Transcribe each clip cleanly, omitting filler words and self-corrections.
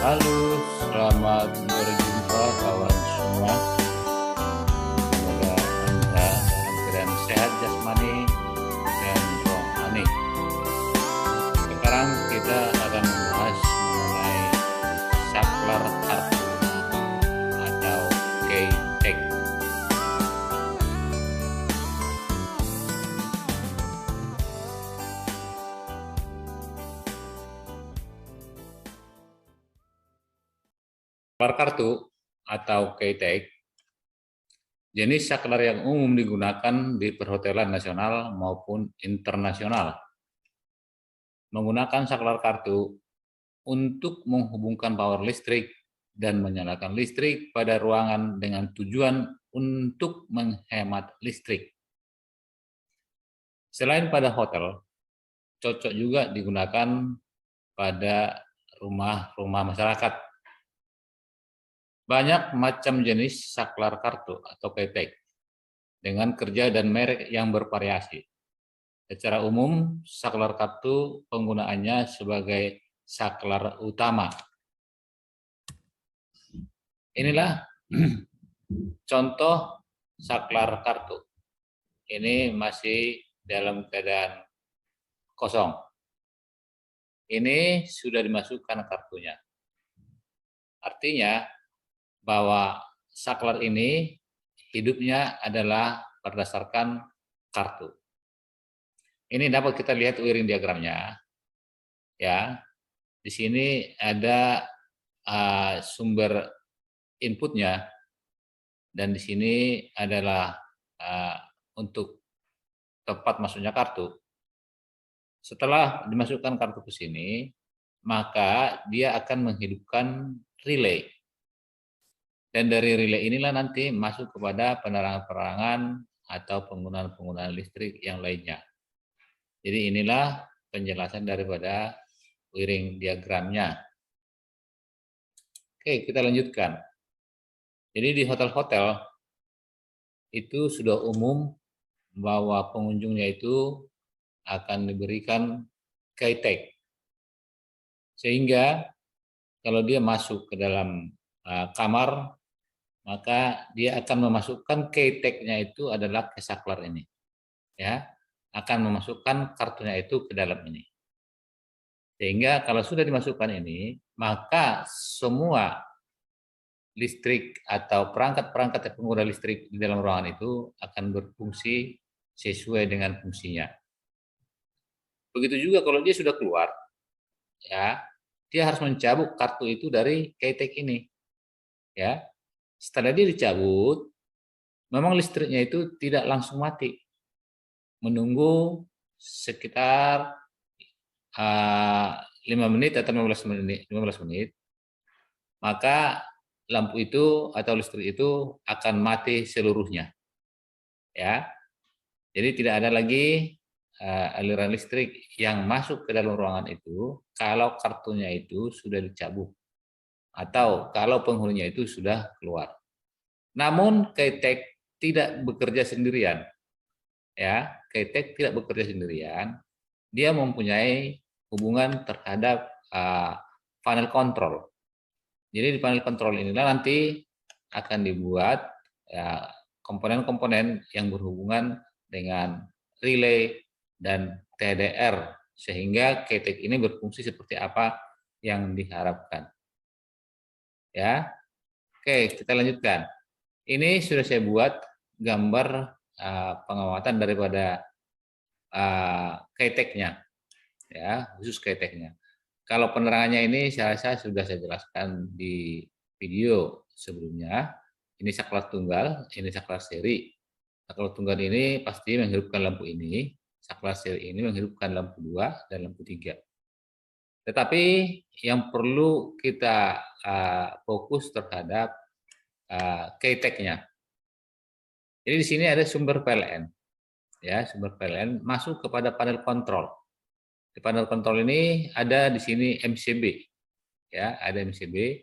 Halo, selamat berjumpa kawan semua. Semoga Anda dalam keadaan sehat jasmani dan rohani. Sekarang kita akan membahas mengenai saklar kartu atau key-tag. Saklar kartu atau key-tag jenis saklar yang umum digunakan di perhotelan nasional maupun internasional. Menggunakan saklar kartu untuk menghubungkan power listrik dan menyalakan listrik pada ruangan dengan tujuan untuk menghemat listrik. Selain pada hotel, cocok juga digunakan pada rumah-rumah masyarakat. Banyak macam jenis saklar kartu atau key-tag dengan kerja dan merek yang bervariasi. Secara umum, saklar kartu penggunaannya sebagai saklar utama. Inilah contoh saklar kartu. Ini masih dalam keadaan kosong. Ini sudah dimasukkan kartunya. Artinya bahwa saklar ini hidupnya adalah berdasarkan kartu. Ini dapat kita lihat wiring diagramnya. Ya, di sini ada sumber inputnya dan di sini adalah untuk tempat masuknya kartu. Setelah dimasukkan kartu ke sini, maka dia akan menghidupkan relay. Dan dari relay inilah nanti masuk kepada penerangan-penerangan atau penggunaan-penggunaan listrik yang lainnya. Jadi inilah penjelasan daripada wiring diagramnya. Oke, kita lanjutkan. Jadi di hotel-hotel itu sudah umum bahwa pengunjungnya itu akan diberikan key-tag. Sehingga kalau dia masuk ke dalam kamar, maka dia akan memasukkan key-tag-nya itu adalah ke saklar ini. Ya, akan memasukkan kartunya itu ke dalam ini. Sehingga kalau sudah dimasukkan ini, maka semua listrik atau perangkat-perangkat pengguna listrik di dalam ruangan itu akan berfungsi sesuai dengan fungsinya. Begitu juga kalau dia sudah keluar, ya, dia harus mencabut kartu itu dari key-tag ini. Ya, setelah dia dicabut, memang listriknya itu tidak langsung mati. Menunggu sekitar 5 menit atau 15 menit, maka lampu itu atau listrik itu akan mati seluruhnya. Ya. Jadi tidak ada lagi aliran listrik yang masuk ke dalam ruangan itu kalau kartunya itu sudah dicabut atau kalau penghuninya itu sudah keluar. Namun key-tag tidak bekerja sendirian. Ya, key-tag tidak bekerja sendirian. Dia mempunyai hubungan terhadap panel kontrol. Jadi di panel kontrol inilah nanti akan dibuat komponen-komponen yang berhubungan dengan relay dan TDR sehingga key-tag ini berfungsi seperti apa yang diharapkan. Ya, oke, kita lanjutkan. Ini sudah saya buat gambar pengamatan daripada key-tag-nya, ya, khusus key-tag-nya. Kalau penerangannya ini saya sudah saya jelaskan di video sebelumnya. Ini saklar tunggal, ini saklar seri. Saklar tunggal ini pasti menghidupkan lampu ini, saklar seri ini menghidupkan lampu 2 dan lampu 3. Tetapi yang perlu kita fokus terhadap key-tag-nya. Jadi di sini ada sumber PLN. Ya, sumber PLN masuk kepada panel kontrol. Di panel kontrol ini ada di sini MCB. Ya, ada MCB,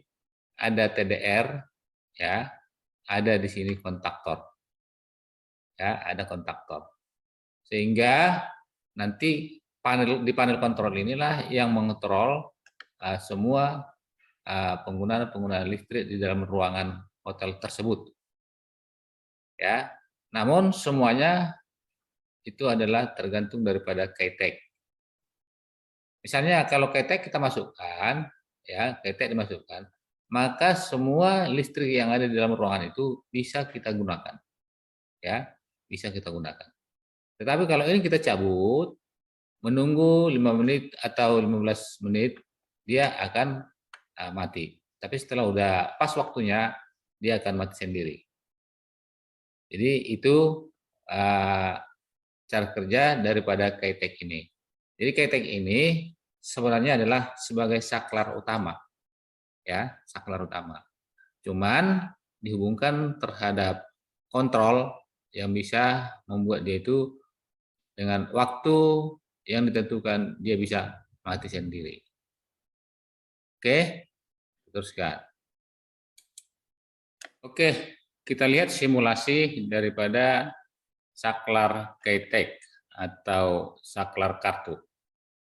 ada TDR, ya, ada di sini kontaktor. Ya, ada kontaktor. Sehingga nanti di panel kontrol inilah yang mengontrol semua penggunaan listrik di dalam ruangan hotel tersebut. Ya, namun semuanya itu adalah tergantung daripada KTEK. Misalnya kalau KTEK kita masukkan, ya KTEK dimasukkan, maka semua listrik yang ada di dalam ruangan itu bisa kita gunakan, ya bisa kita gunakan. Tetapi kalau ini kita cabut, menunggu 5 menit atau 15 menit, dia akan mati. Tapi setelah udah pas waktunya, dia akan mati sendiri. Jadi itu cara kerja daripada KTEK ini. Jadi KTEK ini sebenarnya adalah sebagai saklar utama, ya saklar utama. Cuman dihubungkan terhadap kontrol yang bisa membuat dia itu dengan waktu yang ditentukan dia bisa mati sendiri. Oke, teruskan. Oke, kita lihat simulasi daripada saklar KTEK atau saklar kartu.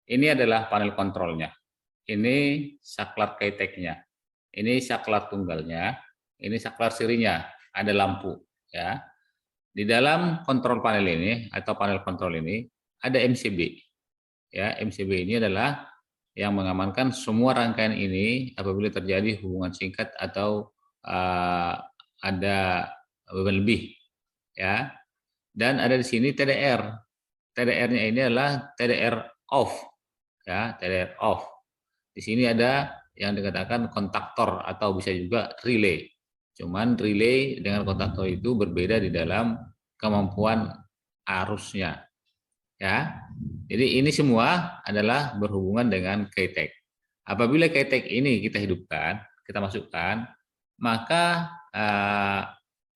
Ini adalah panel kontrolnya. Ini saklar KTEK-nya. Ini saklar tunggalnya. Ini saklar sirinya. Ada lampu, ya. Di dalam kontrol panel ini atau panel kontrol ini ada MCB. Ya, MCB ini adalah yang mengamankan semua rangkaian ini apabila terjadi hubungan singkat atau ada beban lebih, ya. Dan ada di sini TDR. TDR-nya ini adalah TDR off, ya, TDR off. Di sini ada yang dikatakan kontaktor atau bisa juga relay. Cuman relay dengan kontaktor itu berbeda di dalam kemampuan arusnya, ya. Jadi ini semua adalah berhubungan dengan KTEK. Apabila KTEK ini kita hidupkan, kita masukkan, maka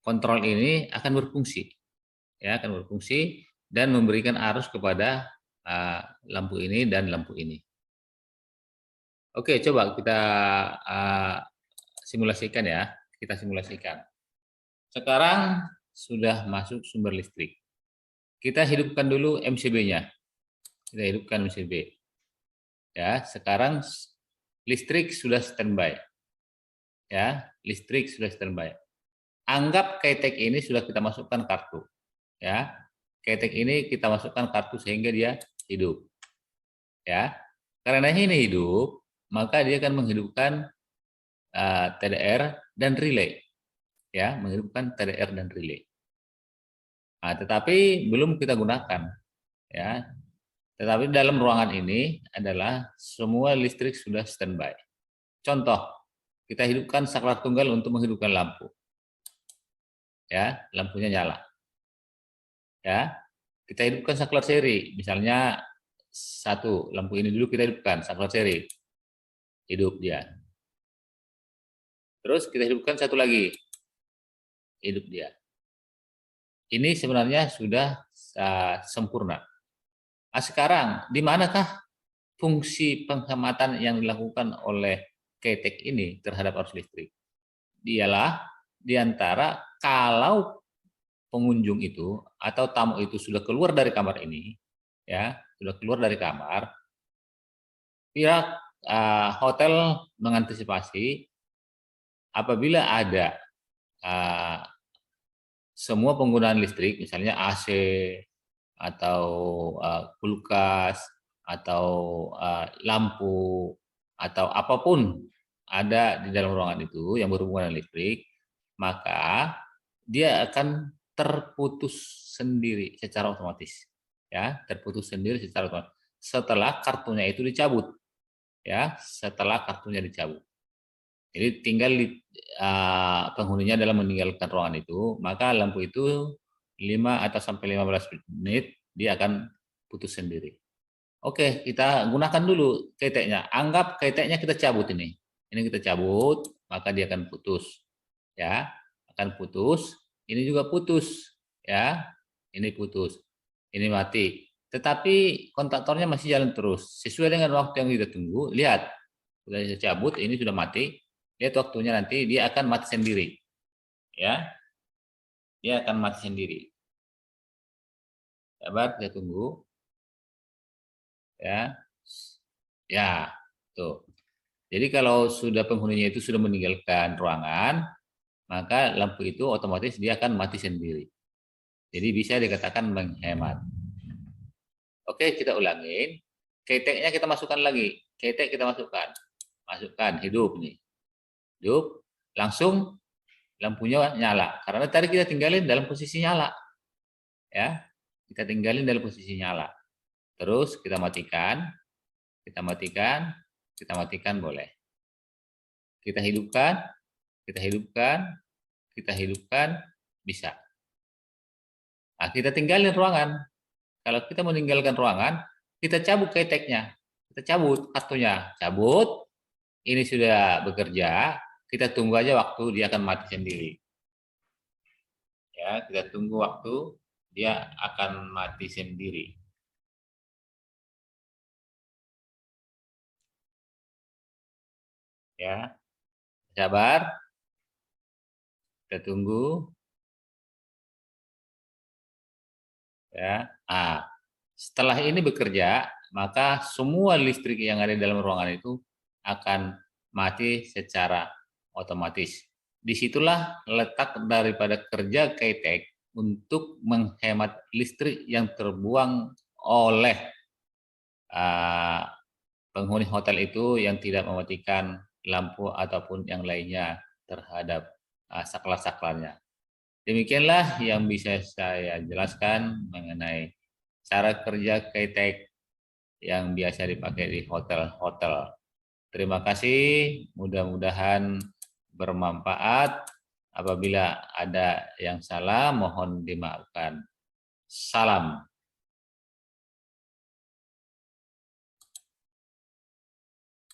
kontrol ini akan berfungsi, ya, akan berfungsi dan memberikan arus kepada lampu ini dan lampu ini. Oke, coba kita simulasikan ya. Kita simulasikan. Sekarang sudah masuk sumber listrik. Kita hidupkan dulu MCB-nya. Kita hidupkan MCB. Ya, sekarang listrik sudah standby. Ya, listrik sudah standby. Anggap KTEK ini sudah kita masukkan kartu. Ya, KTEK ini kita masukkan kartu sehingga dia hidup. Ya, karena ini hidup, maka dia akan menghidupkan TDR dan relay, ya, menghidupkan TDR dan relay. Nah, tetapi belum kita gunakan, ya. Tetapi dalam ruangan ini adalah semua listrik sudah standby. Contoh, kita hidupkan saklar tunggal untuk menghidupkan lampu, ya, lampunya nyala. Ya, kita hidupkan saklar seri, misalnya satu lampu ini dulu kita hidupkan saklar seri, hidup dia. Terus kita hidupkan satu lagi, hidup dia. Ini sebenarnya sudah sempurna. Nah, sekarang di manakah fungsi penghematan yang dilakukan oleh KTEK ini terhadap arus listrik? Dialah diantara kalau pengunjung itu atau tamu itu sudah keluar dari kamar ini, ya sudah keluar dari kamar, pihak hotel mengantisipasi apabila ada semua penggunaan listrik, misalnya AC atau kulkas atau lampu atau apapun ada di dalam ruangan itu yang berhubungan dengan listrik, maka dia akan terputus sendiri secara otomatis, ya, terputus sendiri secara otomatis setelah kartunya itu dicabut, ya, setelah kartunya dicabut. Jadi tinggal penghuninya dalam meninggalkan ruangan itu, maka lampu itu 5 atau sampai 15 menit dia akan putus sendiri. Oke, kita gunakan dulu KTEK-nya. Anggap KTEK-nya kita cabut ini. Ini kita cabut, maka dia akan putus. Ya, akan putus. Ini juga putus, ya. Ini putus. Ini mati. Tetapi kontaktornya masih jalan terus. Sesuai dengan waktu yang kita tunggu, lihat. Sudah saya cabut, ini sudah mati. Lihat waktunya nanti dia akan mati sendiri. Ya. Dia akan mati sendiri. Sabar, kita tunggu. Ya. Ya, tuh. Jadi kalau sudah penghuninya itu sudah meninggalkan ruangan, maka lampu itu otomatis dia akan mati sendiri. Jadi bisa dikatakan menghemat. Oke, kita ulangin. Keteknya kita masukkan lagi. Ketek kita masukkan. Masukkan, hidup nih. Hidup, langsung lampunya nyala. Karena tadi kita tinggalin dalam posisi nyala. Ya, kita tinggalin dalam posisi nyala. Terus kita matikan, kita matikan, kita matikan boleh. Kita hidupkan, kita hidupkan, kita hidupkan, bisa. Nah, kita tinggalin ruangan. Kalau kita meninggalkan ruangan, kita cabut keteknya. Kita cabut kartunya. Cabut, ini sudah bekerja, kita tunggu aja waktu dia akan mati sendiri. Ya, kita tunggu waktu dia akan mati sendiri. Ya, sabar. Kita tunggu. Ya. Nah, setelah ini bekerja, maka semua listrik yang ada di dalam ruangan itu akan mati secara otomatis. Disitulah letak daripada kerja ketek untuk menghemat listrik yang terbuang oleh penghuni hotel itu yang tidak mematikan lampu ataupun yang lainnya terhadap saklar-saklarnya. Demikianlah yang bisa saya jelaskan mengenai cara kerja ketek yang biasa dipakai di hotel-hotel. Terima kasih, mudah-mudahan bermanfaat. Apabila ada yang salah, mohon dimaafkan. Salam.